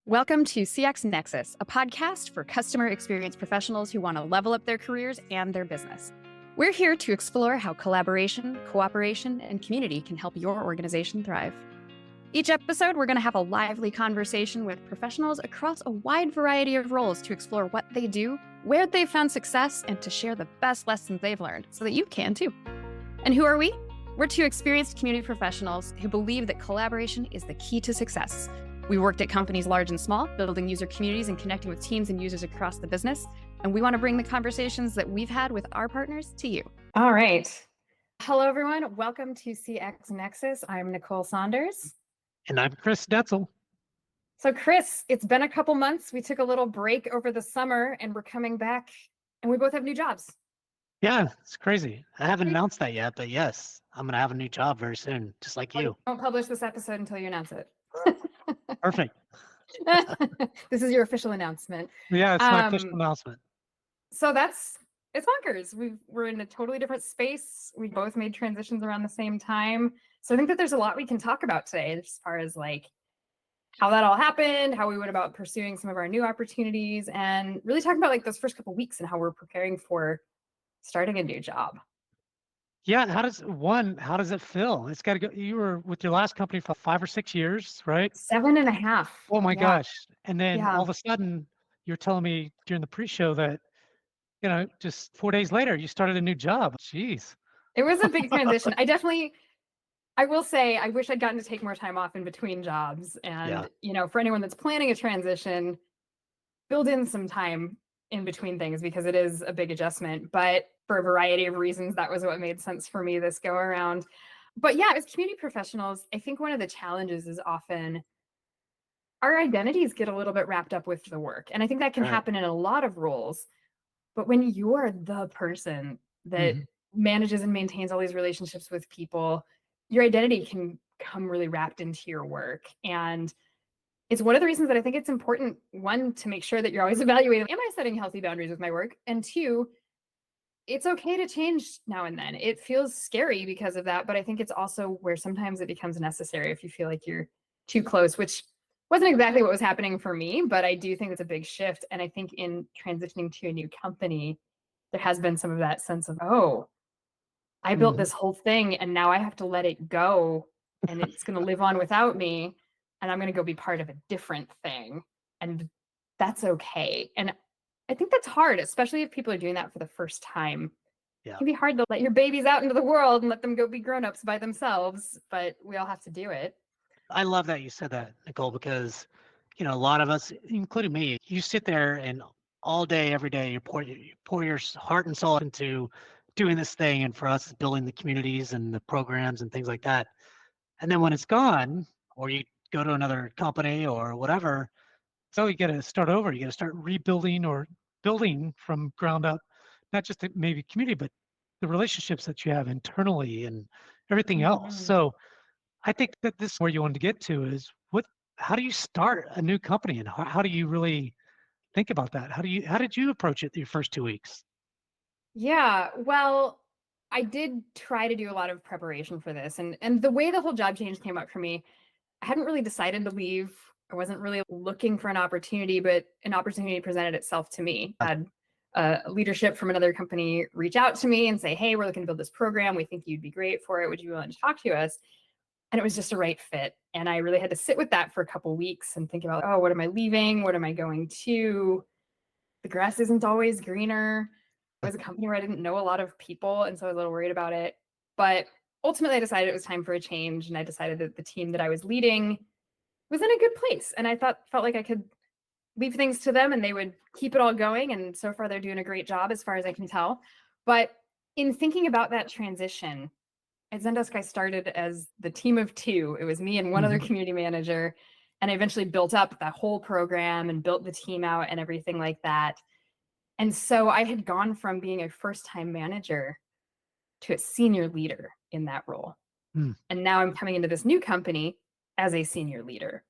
Welcome to CXNexus, a podcast for customer experience professionals who want to level up their careers and their business. We're here to explore how collaboration, cooperation, and community can help your organization thrive. Each episode, we're going to have a lively conversation with professionals across a wide variety of roles to explore what they do, where they've found success, and to share the best lessons they've learned so that you can too. And who are we? We're two experienced community professionals who believe that collaboration is the key to success. We worked at companies large and small, building user communities and connecting with teams and users across the business. And we want to bring the conversations that we've had with our partners to you. All right. Hello, everyone. Welcome to CXNexus. I'm Nicole Saunders. And I'm Chris Detzel. So Chris, it's been a couple months. We took a little break over the summer and we're coming back and we both have new jobs. Yeah, it's crazy. I haven't announced that yet, but yes, I'm going to have a new job very soon, just like you. Don't publish this episode until you announce it. Perfect. This is your official announcement. Yeah, it's my official announcement. So it's bonkers. We're in a totally different space. We both made transitions around the same time. So I think that there's a lot we can talk about today as far as like how that all happened, how we went about pursuing some of our new opportunities, and really talking about like those first couple of weeks and how we're preparing for starting a new job. Yeah, how does it feel? It's got to go. You were with your last company for 5 or 6 years, right? 7.5. Oh my gosh. And then Yeah. all of a sudden you're telling me during the pre-show that, just 4 days later, you started a new job. Jeez. It was a big transition. I will say, I wish I'd gotten to take more time off in between jobs. And, for anyone that's planning a transition, build in some time in between things because it is a big adjustment. But for a variety of reasons, that was what made sense for me this go around. But yeah, as community professionals, I think one of the challenges is often our identities get a little bit wrapped up with the work. And I think that can happen in a lot of roles. But when you're the person that manages and maintains all these relationships with people, your identity can come really wrapped into your work. And it's one of the reasons that I think it's important, one, to make sure that you're always evaluating, am I setting healthy boundaries with my work? And two, it's okay to change now and then. It feels scary because of that, but I think it's also where sometimes it becomes necessary if you feel like you're too close, which wasn't exactly what was happening for me, but I do think it's a big shift. And I think in transitioning to a new company, there has been some of that sense of, oh, I built this whole thing and now I have to let it go and it's going to live on without me. And I'm going to go be part of a different thing. And that's okay. And I think that's hard, especially if people are doing that for the first time. Yeah. It can be hard to let your babies out into the world and let them go be grown-ups by themselves, but we all have to do it. I love that you said that, Nicole, because, a lot of us, including me, you sit there and all day, every day, you pour your heart and soul into doing this thing. And for us, building the communities and the programs and things like that. And then when it's gone, or you go to another company or whatever, so you got to start over. You got to start rebuilding or building from ground up, not just maybe community, but the relationships that you have internally and everything else. So I think that this is where you wanted to get to is how do you start a new company and how do you really think about that? How did you approach it your first 2 weeks? Yeah, well, I did try to do a lot of preparation for this. And the way the whole job change came up for me, I hadn't really decided to leave. I wasn't really looking for an opportunity, but an opportunity presented itself to me. I had leadership from another company reach out to me and say, hey, we're looking to build this program. We think you'd be great for it. Would you be willing to talk to us? And it was just a right fit. And I really had to sit with that for a couple of weeks and think about, oh, what am I leaving? What am I going to? The grass isn't always greener. It was a company where I didn't know a lot of people. And so I was a little worried about it. But ultimately, I decided it was time for a change. And I decided that the team that I was leading was in a good place. And I felt like I could leave things to them and they would keep it all going. And so far, they're doing a great job as far as I can tell. But in thinking about that transition, at Zendesk, I started as the team of two. It was me and one other community manager. And I eventually built up that whole program and built the team out and everything like that. And so I had gone from being a first-time manager to a senior leader in that role. And now I'm coming into this new company as a senior leader.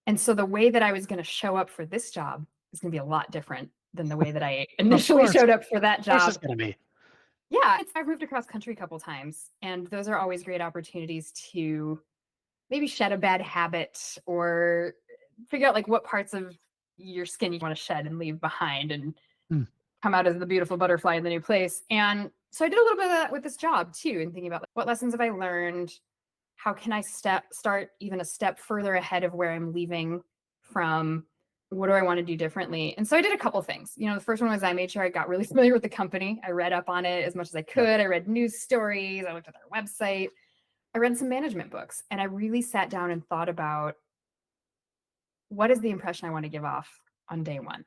And so the way that I was going to show up for this job is going to be a lot different than the way that I initially showed up for that job. It's going to be. Yeah, I've moved across country a couple times, and those are always great opportunities to maybe shed a bad habit or figure out like what parts of your skin you want to shed and leave behind and Mm. come out as the beautiful butterfly in the new place. And so I did a little bit of that with this job too, and thinking about like, what lessons have I learned? How can I start even a step further ahead of where I'm leaving from? What do I want to do differently? And so I did a couple things. The first one was I made sure I got really familiar with the company. I read up on it as much as I could. I read news stories. I looked at their website. I read some management books, and I really sat down and thought about what is the impression I want to give off on day one?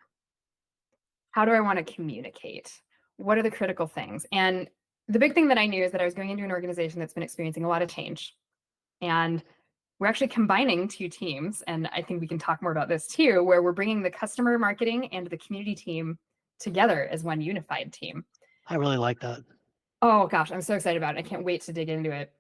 How do I want to communicate? What are the critical things? And the big thing that I knew is that I was going into an organization that's been experiencing a lot of change. And we're actually combining two teams. And I think we can talk more about this too, where we're bringing the customer marketing and the community team together as one unified team. I really like that. Oh gosh, I'm so excited about it. I can't wait to dig into it.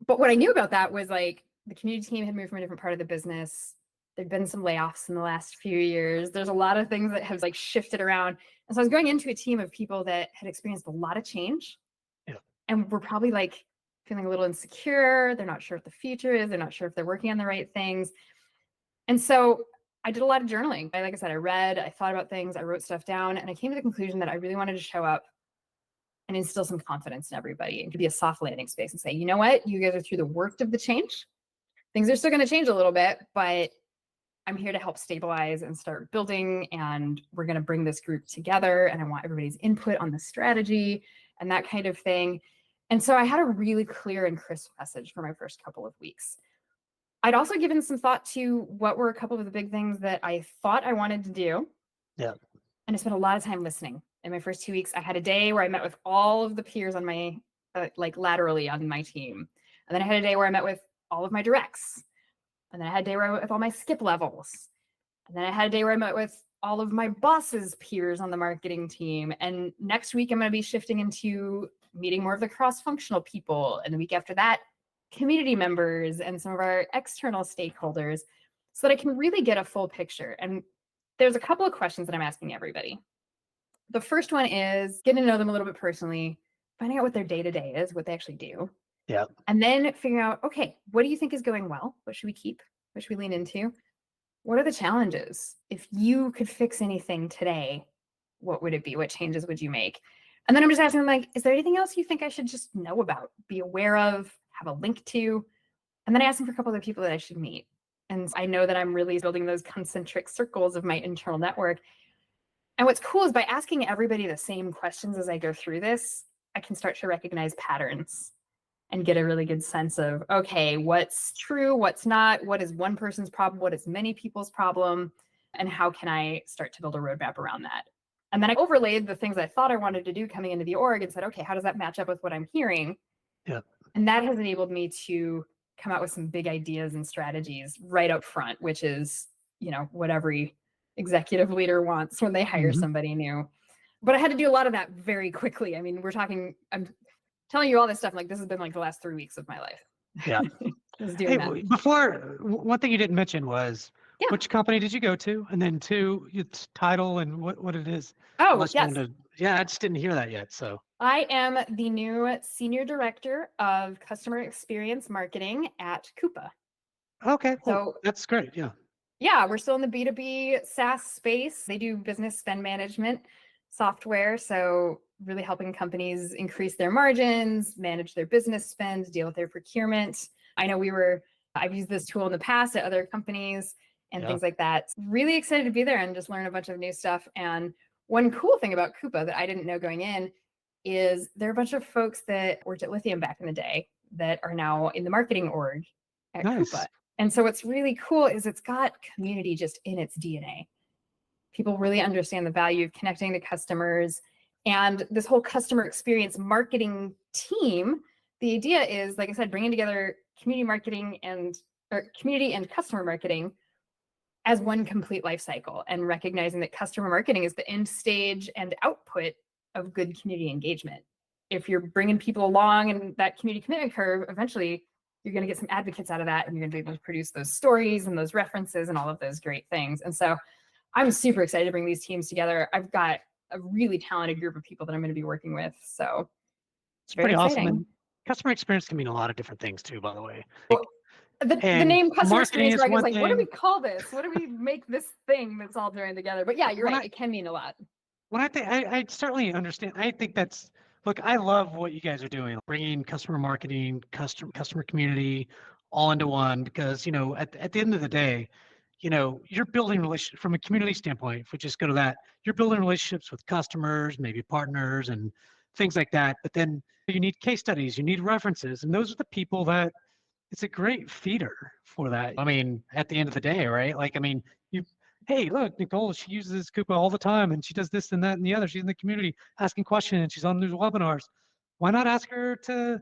But what I knew about that was like the community team had moved from a different part of the business. There'd been some layoffs in the last few years. There's a lot of things that have like shifted around. And so I was going into a team of people that had experienced a lot of change. Yeah. And were probably like feeling a little insecure. They're not sure what the future is. They're not sure if they're working on the right things. And so I did a lot of journaling. Like I said, I read, I thought about things, I wrote stuff down, and I came to the conclusion that I really wanted to show up and instill some confidence in everybody and to be a soft landing space and say, you know what, you guys are through the worst of the change. Things are still going to change a little bit, but I'm here to help stabilize and start building, and we're going to bring this group together, and I want everybody's input on the strategy and that kind of thing. And so I had a really clear and crisp message for my first couple of weeks. I'd also given some thought to what were a couple of the big things that I thought I wanted to do. Yeah. And I spent a lot of time listening. In my first 2 weeks, I had a day where I met with all of the peers on my, like laterally on my team. And then I had a day where I met with all of my directs. And then I had a day where I met with all my skip levels. And then I had a day where I met with all of my boss's peers on the marketing team. And next week, I'm going to be shifting into meeting more of the cross-functional people. And the week after that, community members and some of our external stakeholders, so that I can really get a full picture. And there's a couple of questions that I'm asking everybody. The first one is getting to know them a little bit personally, finding out what their day-to-day is, what they actually do. Yeah. And then figuring out, okay, what do you think is going well? What should we keep? What should we lean into? What are the challenges? If you could fix anything today, what would it be? What changes would you make? And then I'm just asking them, like, is there anything else you think I should just know about, be aware of, have a link to? And then I ask them for a couple other people that I should meet. And I know that I'm really building those concentric circles of my internal network. And what's cool is by asking everybody the same questions as I go through this, I can start to recognize patterns and get a really good sense of, okay, what's true, what's not, what is one person's problem, what is many people's problem, and how can I start to build a roadmap around that? And then I overlaid the things I thought I wanted to do coming into the org and said, okay, how does that match up with what I'm hearing? Yeah. And that has enabled me to come out with some big ideas and strategies right up front, which is, what every executive leader wants when they hire somebody new. But I had to do a lot of that very quickly. I mean, I'm telling you all this stuff, like this has been like the last 3 weeks of my life. Yeah. Was doing that. Before, one thing you didn't mention was which company did you go to? And then two, its title and what it is. Oh, yes. I just didn't hear that yet. So I am the new Senior Director of Customer Experience Marketing at Coupa. Okay, cool. So That's great. Yeah. Yeah, we're still in the B2B SaaS space. They do business spend management software. So really helping companies increase their margins, manage their business spend, deal with their procurement. I know I've used this tool in the past at other companies and things like that. Really excited to be there and just learn a bunch of new stuff. And one cool thing about Coupa that I didn't know going in is there are a bunch of folks that worked at Lithium back in the day that are now in the marketing org at Coupa. And so what's really cool is it's got community just in its DNA. People really understand the value of connecting to customers. And this whole customer experience marketing team, the idea is, like I said, bringing together community and customer marketing as one complete life cycle, and recognizing that customer marketing is the end stage and output of good community engagement. If you're bringing people along in that community commitment curve, eventually you're going to get some advocates out of that, and you're going to be able to produce those stories and those references and all of those great things. And so I'm super excited to bring these teams together. I've got a really talented group of people that I'm going to be working with. So it's pretty awesome. And customer experience can mean a lot of different things too, by the way. The And name customer marketing experience is reg is one like, what do we thing. call this? What do we make this thing that's all joined together? But yeah, you're When right. I It can mean a lot. when I think I certainly understand. I think that's look. I love what you guys are doing, bringing customer marketing, customer community, all into one. Because at the end of the day, you're building relationships from a community standpoint. If we just go to that, you're building relationships with customers, maybe partners, and things like that. But then you need case studies, you need references, and those are the people that it's a great feeder for that. I mean, at the end of the day, right? Like, I mean, you, hey, look, Nicole, she uses Coupa all the time and she does this and that and the other. She's in the community asking questions. She's on these webinars. Why not ask her to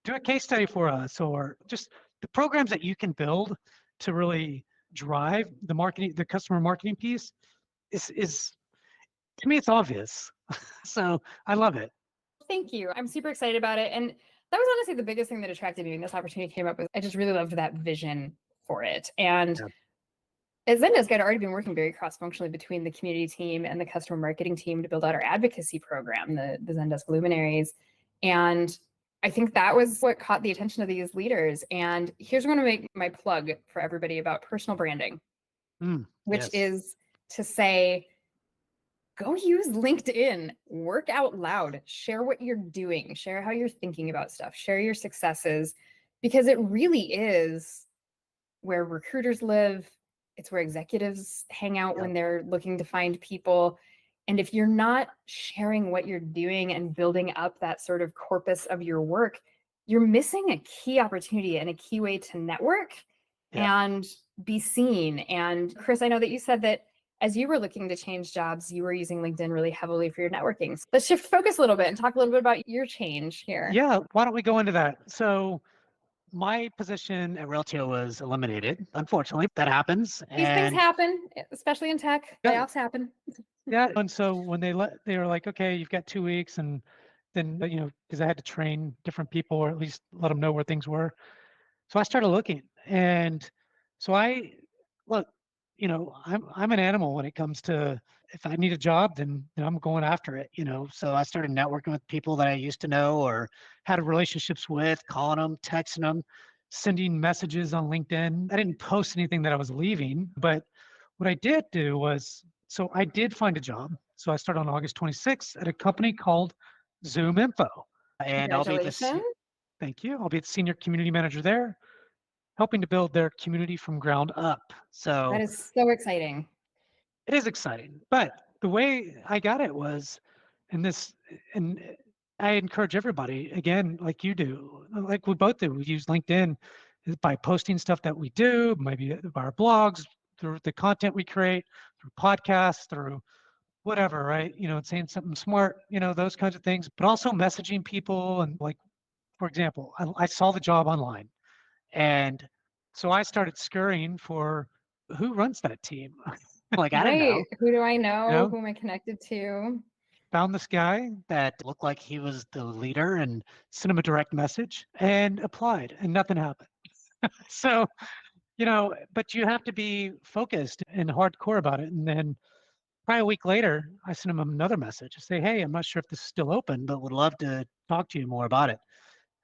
do a case study for us, or just the programs that you can build to really drive the marketing, the customer marketing piece is to me, it's obvious. So I love it. Thank you. I'm super excited about it. And that was honestly the biggest thing that attracted me when this opportunity came up. I just really loved that vision for it. And Yeah. at Zendesk, I'd already been working very cross-functionally between the community team and the customer marketing team to build out our advocacy program, the Zendesk Luminaries. And I think that was what caught the attention of these leaders. And here's where I'm going to make my plug for everybody about personal branding, which Yes. is to say, go use LinkedIn, work out loud, share what you're doing, share how you're thinking about stuff, share your successes, because it really is where recruiters live. It's where executives hang out Yep. when they're looking to find people. And if you're not sharing what you're doing and building up that sort of corpus of your work, you're missing a key opportunity and a key way to network Yep. and be seen. And Chris, I know that you said that as you were looking to change jobs, you were using LinkedIn really heavily for your networking. So let's shift focus a little bit and talk a little bit about your change here. Yeah. Why don't we go into that? So my position at Reltio was eliminated. Unfortunately, that happens. These things And happen, especially in tech. yeah, Layoffs happen. yeah. And so when they were like, okay, you've got 2 weeks, and then because I had to train different people, or at least let them know where things were. So I started looking, and so I look. I'm an animal when it comes to if I need a job, then I'm going after it. So I started networking with people that I used to know or had relationships with, calling them, texting them, sending messages on LinkedIn. I didn't post anything that I was leaving, but what I did do was, so I did find a job. So I started on August 26th at a company called ZoomInfo, and Congratulations. thank you. I'll be the senior community manager there, helping to build their community from ground up. That So is so exciting. it is exciting, but the way I got it was in this, and I encourage everybody, again, like you do, like we both do, we use LinkedIn by posting stuff that we do, maybe by our blogs, through the content we create, through podcasts, through whatever, right? Saying something smart, those kinds of things, but also messaging people. And like, for example, I saw the job online, and so I started scurrying for who runs that team. Like, I didn't Right. know, Who do I you know? know, Who am I connected to? found this guy that looked like he was the leader and sent him a direct message and applied, and nothing happened. So, but you have to be focused and hardcore about it. And then probably a week later, I sent him another message to say, hey, I'm not sure if this is still open, but would love to talk to you more about it.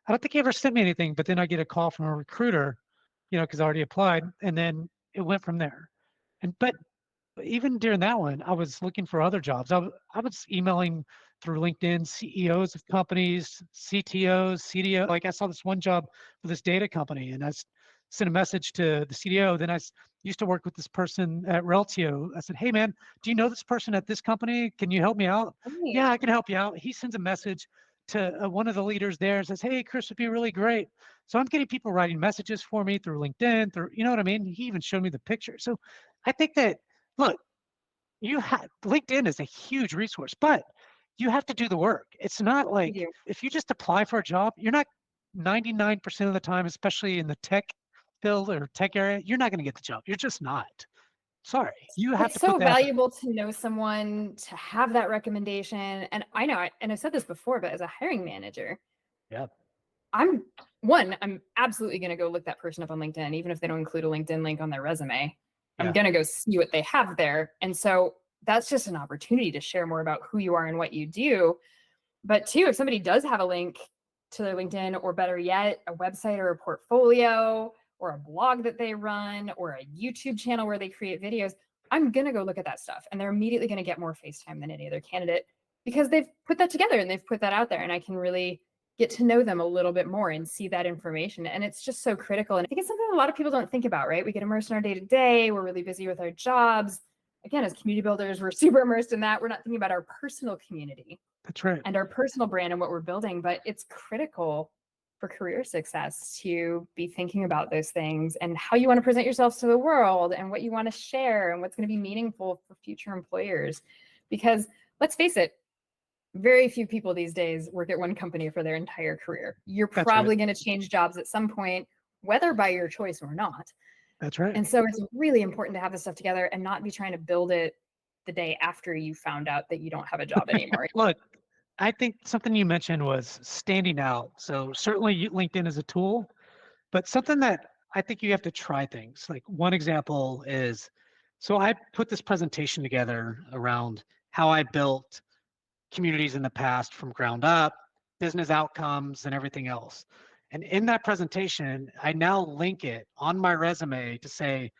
I don't think he ever sent me anything, but then I get a call from a recruiter, because I already applied, and then it went from there. But even during that one, I was looking for other jobs. I was emailing through LinkedIn CEOs of companies, CTOs, CDO. Like, I saw this one job for this data company, and sent a message to the CDO. Then I used to work with this person at Reltio. I said, hey man, do you know this person at this company? Can you help me out? Right. Yeah, I can help you out. He sends a message to one of the leaders there and says, hey, Chris would be really great. So I'm getting people writing messages for me through LinkedIn, through, you know what I mean? He even showed me the picture. So I think that, look, LinkedIn is a huge resource, but you have to do the work. It's not You like do. if you just apply for a job, you're not 99% of the time, especially in the tech field or tech area, you're not going to get the job. You're just not. Sorry. You have It's to put so the effort. valuable to know someone, to have that recommendation. And I know, and I've said this before, but as a hiring manager, Yeah. I'm absolutely going to go look that person up on LinkedIn, even if they don't include a LinkedIn link on their resume. I'm Yeah. going to go see what they have there. And so that's just an opportunity to share more about who you are and what you do. But two, if somebody does have a link to their LinkedIn, or better yet, a website or a portfolio, or a blog that they run or a YouTube channel where they create videos, I'm going to go look at that stuff. And they're immediately going to get more face time than any other candidate because they've put that together and they've put that out there. And I can really get to know them a little bit more and see that information. And it's just so critical. And I think it's something a lot of people don't think about, right? We get immersed in our day-to-day. We're really busy with our jobs. Again, as community builders, we're super immersed in that. We're not thinking about our personal community. That's right. And our personal brand and what we're building, but it's critical for career success to be thinking about those things and how you want to present yourselves to the world and what you want to share and what's going to be meaningful for future employers. Because let's face it, very few people these days work at one company for their entire career. You're probably going to change jobs at some point, whether by your choice or not. That's right. And so it's really important to have this stuff together and not be trying to build it the day after you found out that you don't have a job anymore. Look, I think something you mentioned was standing out. So certainly LinkedIn is a tool, but something that I think you have to try things. Like one example is, so I put this presentation together around how I built communities in the past from ground up, business outcomes, and everything else. And in that presentation, I now link it on my resume to say,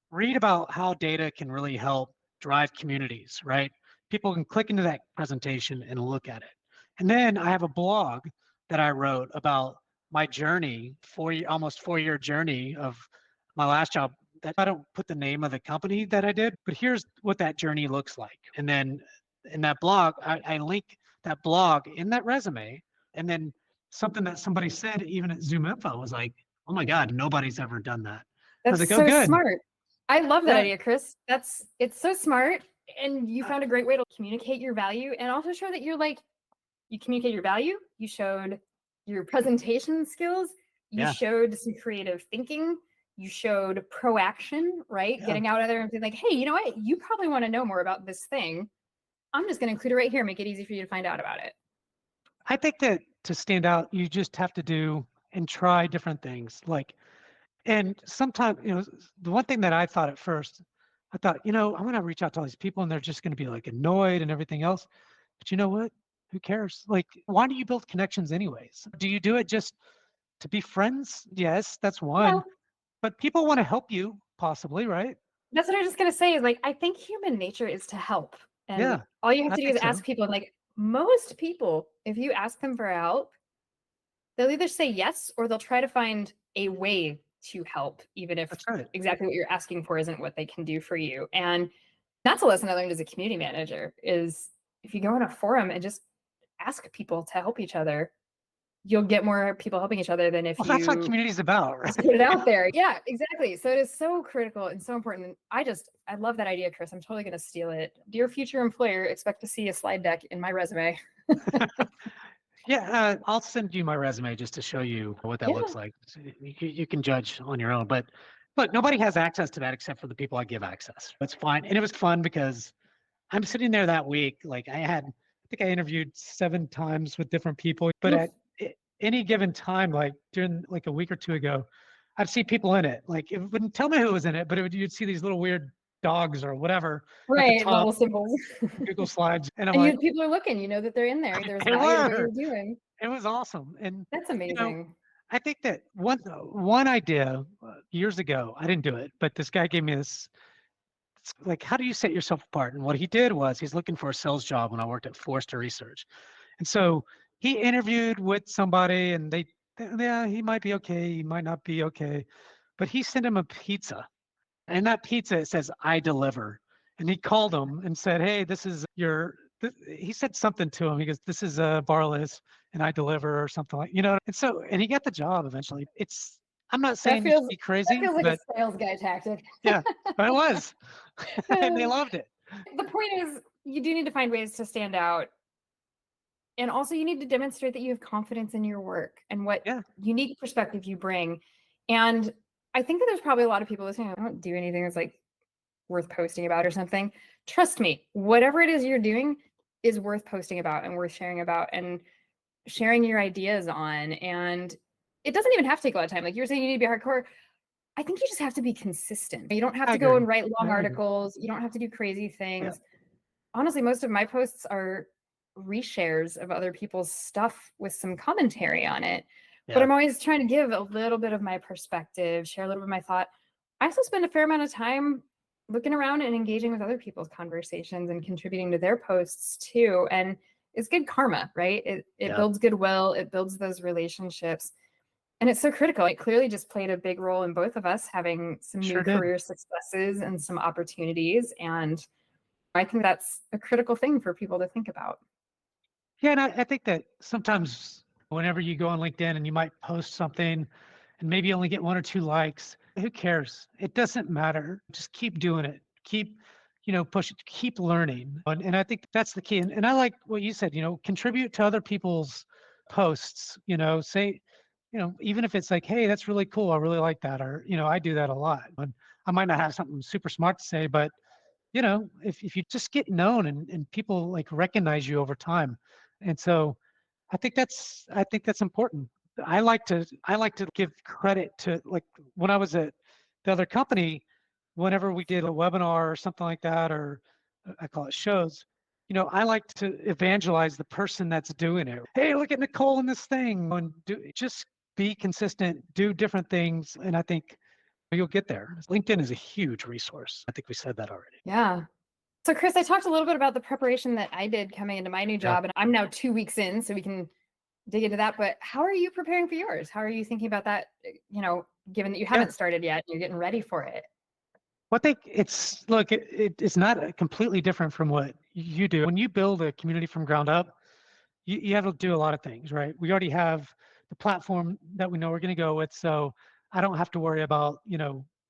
read about how data can really help drive communities, right? People can click into that presentation and look at it. And then I have a blog that I wrote about my journey, almost 4-year journey of my last job. That I don't put the name of the company that I did, but here's what that journey looks like. And then in that blog, I link that blog in that resume. And then something that somebody said, even at ZoomInfo, was like, "Oh my God, nobody's ever done that." That's like, so "Oh, good." smart. I love that idea, Chris. It's so smart. And you found a great way to communicate your value and also show that you communicate your value. You showed your presentation skills. You showed some creative thinking. You showed proaction, right? Getting out of there and being like, hey, you know what? You probably want to know more about this thing. I'm just going to include it right here, make it easy for you to find out about it. I think that to stand out, you just have to do and try different things. And sometimes, the one thing that I thought at first, I thought, I'm going to reach out to all these people and they're just going to be like annoyed and everything else. But you know what? Who cares? Like, why do you build connections anyways? Do you do it just to be friends? Yes, that's one. But people want to help you, possibly, right? That's what I was just going to say is I think human nature is to help. And all you have to do is ask people. And most people, if you ask them for help, they'll either say yes or they'll try to find a way to help, even if exactly what you're asking for isn't what they can do for you. And that's a lesson I learned as a community manager is if you go in a forum and just ask people to help each other, you'll get more people helping each other than if you that's what community is about, right? Put it out there. Yeah, exactly. So it is so critical and so important. I love that idea, Chris. I'm totally going to steal it. Dear future employer, expect to see a slide deck in my resume. I'll send you my resume just to show you what that looks like. So you can judge on your own, but look, nobody has access to that except for the people I give access. It's fine. And it was fun because I'm sitting there that week. I think I interviewed 7 times with different people, but at any given time, during a week or 2 ago, I'd see people in it. It wouldn't tell me who was in it, but you'd see these little weird dogs or whatever. Right, at the top, little symbols. Google Slides. And people are looking, that they're in there. There's value to what you're doing. It was awesome. And that's amazing. I think that one idea years ago, I didn't do it, but this guy gave me this, how do you set yourself apart? And what he did was he's looking for a sales job when I worked at Forrester Research. And so he interviewed with somebody and he might be okay, he might not be okay, but he sent him a pizza. And that pizza, it says, "I deliver." And he called him and said, "Hey, this is he said something to him. He goes, "This is Barless and I deliver," or something and he got the job eventually. I'm not saying you should be crazy. That feels like a sales guy tactic. Yeah, but it was. And they loved it. The point is, you do need to find ways to stand out. And also you need to demonstrate that you have confidence in your work and what unique perspective you bring. And I think that there's probably a lot of people listening. I don't do anything that's worth posting about or something. Trust me, whatever it is you're doing is worth posting about and worth sharing about and sharing your ideas on. And it doesn't even have to take a lot of time. You're saying you need to be hardcore. I think you just have to be consistent. You don't have to go and write long articles. You don't have to do crazy things. Honestly, most of my posts are reshares of other people's stuff with some commentary on it. But Yeah. I'm always trying to give a little bit of my perspective, share a little bit of my thought. I also spend a fair amount of time looking around and engaging with other people's conversations and contributing to their posts too. And it's good karma, right? It Yeah. builds goodwill, it builds those relationships. And it's so critical. It clearly just played a big role in both of us having some new Sure did. career successes and some opportunities. And I think that's a critical thing for people to think about. Yeah, and I think that sometimes whenever you go on LinkedIn and you might post something and maybe only get 1 or 2 likes, who cares? It doesn't matter. Just keep doing it. Keep, push it, keep learning. And I think that's the key. And I like what you said, contribute to other people's posts, say, even if it's like, hey, that's really cool. I really like that. Or, I do that a lot. And I might not have something super smart to say, but if you just get known and people like recognize you over time. And so I think that's important. I like to give credit to, like, when I was at the other company, whenever we did a webinar or something like that, or I call it shows, I like to evangelize the person that's doing it. Hey, look at Nicole in this thing, and just be consistent, do different things, and I think you'll get there. LinkedIn is a huge resource. I think we said that already. Yeah. So, Chris, I talked a little bit about the preparation that I did coming into my new Yeah. job, and I'm now 2 weeks in, so we can dig into that. But how are you preparing for yours? How are you thinking about that? Given that you Yeah. haven't started yet, you're getting ready for it. Well, I think it's not completely different from what you do. When you build a community from ground up, you have to do a lot of things, right? We already have the platform that we know we're going to go with, so I don't have to worry about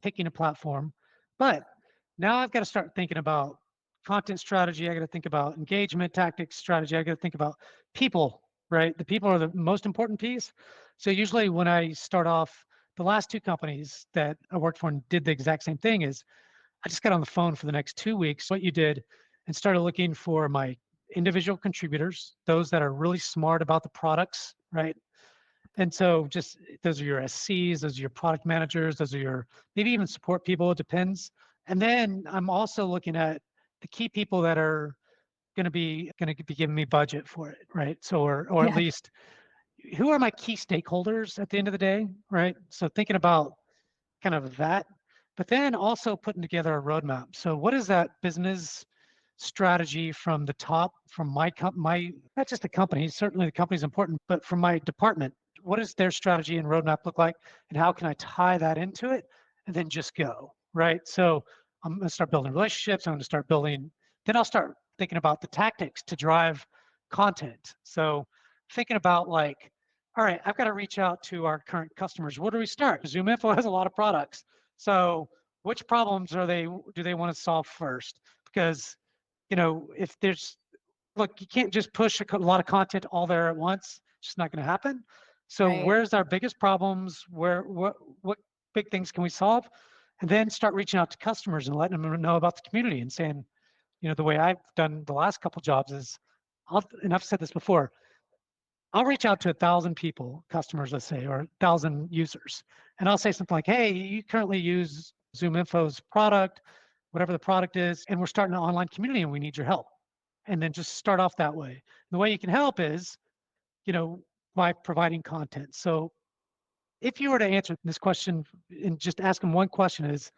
picking a platform. But now I've got to start thinking about content strategy. I got to think about engagement tactics strategy. I got to think about people, right? The people are the most important piece. So usually when I start off, the last 2 companies that I worked for and did the exact same thing is I just got on the phone for the next 2 weeks, what you did, and started looking for my individual contributors, those that are really smart about the products, right? And so just those are your SCs, those are your product managers, those are your maybe even support people, it depends. And then I'm also looking at the key people that are going to be giving me budget for it, right? So or at Yeah. least who are my key stakeholders at the end of the day, right? So thinking about kind of that, but then also putting together a roadmap. So what is that business strategy from the top, from my not just the company, certainly the company is important, but from my department, what does their strategy and roadmap look like, and how can I tie that into it, and then just go, right? So I'm going to start building relationships. I'm going to start building. Then I'll start thinking about the tactics to drive content. So thinking about, like, all right, I've got to reach out to our current customers. Where do we start? ZoomInfo has a lot of products. So which problems do they want to solve first? Because, if there's, look, you can't just push a lot of content all there at once. It's just not going to happen. So Right. where's our biggest problems? What big things can we solve? And then start reaching out to customers and letting them know about the community and saying, the way I've done the last couple jobs is, and I've said this before, I'll reach out to 1,000 people, customers, let's say, or 1,000 users, and I'll say something like, "Hey, you currently use ZoomInfo's product, whatever the product is, and we're starting an online community, and we need your help." And then just start off that way. The way you can help is, you know, by providing content. So if you were to answer this question and just ask them one question is,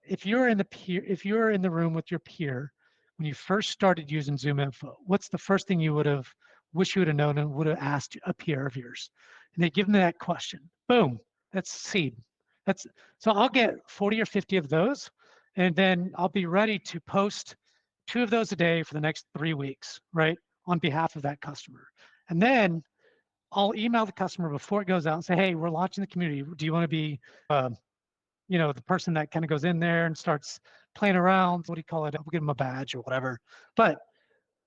if you're in the room with your peer when you first started using ZoomInfo, what's the first thing you wish you would have known and would have asked a peer of yours? And they give them that question. Boom, that's seed. That's so I'll get 40 or 50 of those, and then I'll be ready to post 2 of those a day for the next 3 weeks, right? On behalf of that customer. And then I'll email the customer before it goes out and say, hey, we're launching the community. Do you want to be the person that kind of goes in there and starts playing around? What do you call it? I'll give them a badge or whatever. But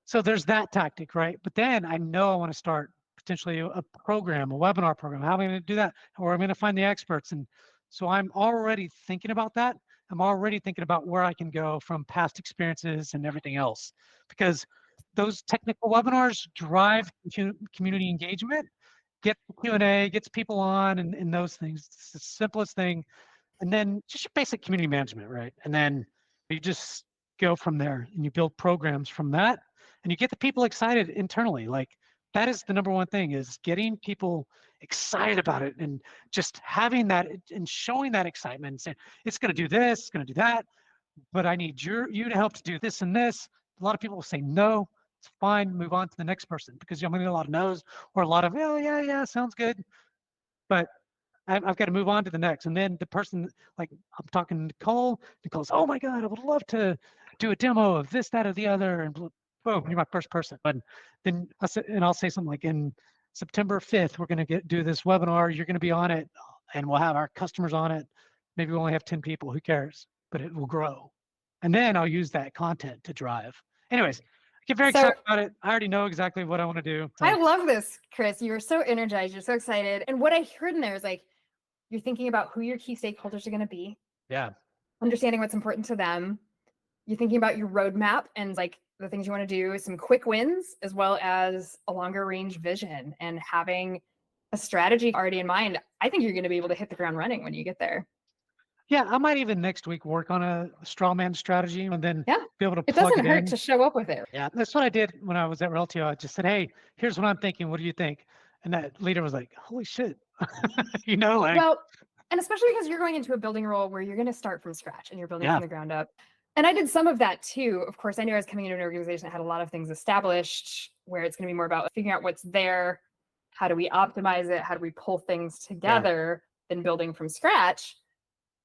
so there's that tactic, right? But then I know I want to start potentially a program, a webinar program. How am I going to do that? Or I'm going to find the experts. And so I'm already thinking about that. I'm already thinking about where I can go from past experiences and everything else, because those technical webinars drive community engagement, get Q&A, gets people on, and those things. It's the simplest thing. And then just your basic community management, right? And then you just go from there and you build programs from that, and you get the people excited internally. Like, that is the number one thing, is getting people excited about it, and just having that and showing that excitement and saying, it's going to do this, it's going to do that, but I need you to help to do this and this. A lot of people will say no. It's fine. Move on to the next person, because I'm going to get a lot of no's or a lot of, oh, yeah, sounds good. But I've got to move on to the next. And then the person, like I'm talking to Nicole, Nicole's, oh my God, I would love to do a demo of this, that, or the other. And boom, you're my first person. And then I'll say something like, in September 5th, we're going to do this webinar. You're going to be on it, and we'll have our customers on it. Maybe we only have 10 people. Who cares? But it will grow. And then I'll use that content to drive. Anyways, I get very excited about it. I already know exactly what I want to do. So. I love this, Chris. You were so energized. You're so excited. And what I heard in there is like, you're thinking about who your key stakeholders are going to be. Yeah. Understanding what's important to them. You're thinking about your roadmap and like the things you want to do, some quick wins, as well as a longer range vision, and having a strategy already in mind. I think you're going to be able to hit the ground running when you get there. Yeah, I might even next week work on a straw man strategy, and then be able to plug it in. It doesn't hurt to show up with it. Yeah, that's what I did when I was at Reltio. I just said, hey, here's what I'm thinking. What do you think? And that leader was like, holy shit. Like. Well, and especially because you're going into a building role where you're going to start from scratch and you're building from the ground up. And I did some of that too. Of course, I knew I was coming into an organization that had a lot of things established, where it's going to be more about figuring out what's there. How do we optimize it? How do we pull things together than building from scratch?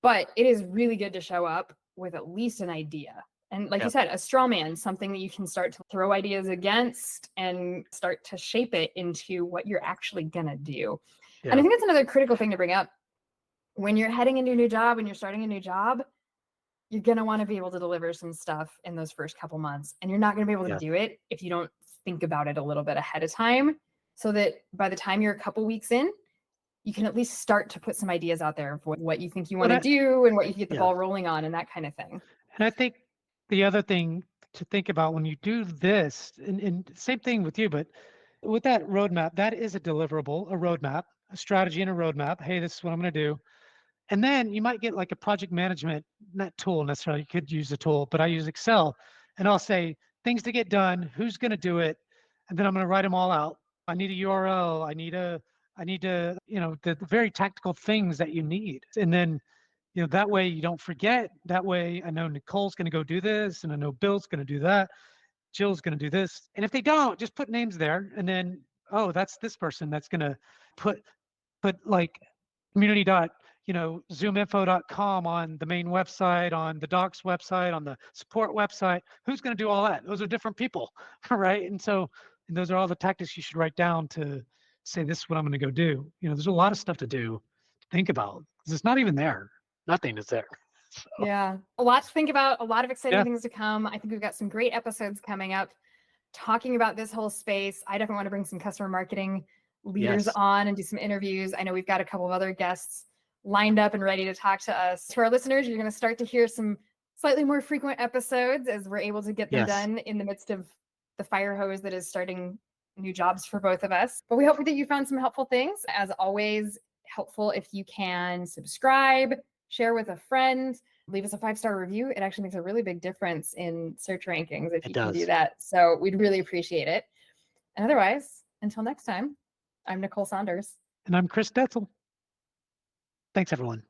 But it is really good to show up with at least an idea. And like you said, a straw man, something that you can start to throw ideas against and start to shape it into what you're actually going to do. And I think that's another critical thing to bring up. When you're heading into a new job and you're starting a new job, you're going to want to be able to deliver some stuff in those first couple months. And you're not going to be able to do it if you don't think about it a little bit ahead of time, so that by the time you're a couple weeks in, you can at least start to put some ideas out there of what you think you want to do and what you can get the ball rolling on and that kind of thing. And I think the other thing to think about when you do this, and same thing with you, but with that roadmap, that is a deliverable, a roadmap, a strategy and a roadmap. Hey, this is what I'm going to do. And then you might get like a project management, not tool necessarily, you could use a tool, but I use Excel, and I'll say things to get done, who's going to do it, and then I'm going to write them all out. I need a URL. I need to, the very tactical things that you need. And then, that way you don't forget. That way I know Nicole's going to go do this, and I know Bill's going to do that. Jill's going to do this. And if they don't, just put names there. And then, oh, that's this person that's going to put like community.zoominfo.com on the main website, on the docs website, on the support website. Who's going to do all that? Those are different people, right? And so, those are all the tactics you should write down to say, this is what I'm going to go do. There's a lot of stuff to do, to think about, because it's not even there. Nothing is there. So. Yeah, a lot to think about, a lot of exciting things to come. I think we've got some great episodes coming up talking about this whole space. I definitely want to bring some customer marketing leaders on and do some interviews. I know we've got a couple of other guests lined up and ready to talk to us. To our listeners, you're going to start to hear some slightly more frequent episodes as we're able to get them done in the midst of the fire hose that is starting new jobs for both of us. But we hope that you found some helpful things. As always, helpful if you can subscribe, share with a friend, leave us a 5-star review. It actually makes a really big difference in search rankings if you can do that. So we'd really appreciate it. And otherwise, until next time, I'm Nicole Saunders. And I'm Chris Detzel. Thanks, everyone.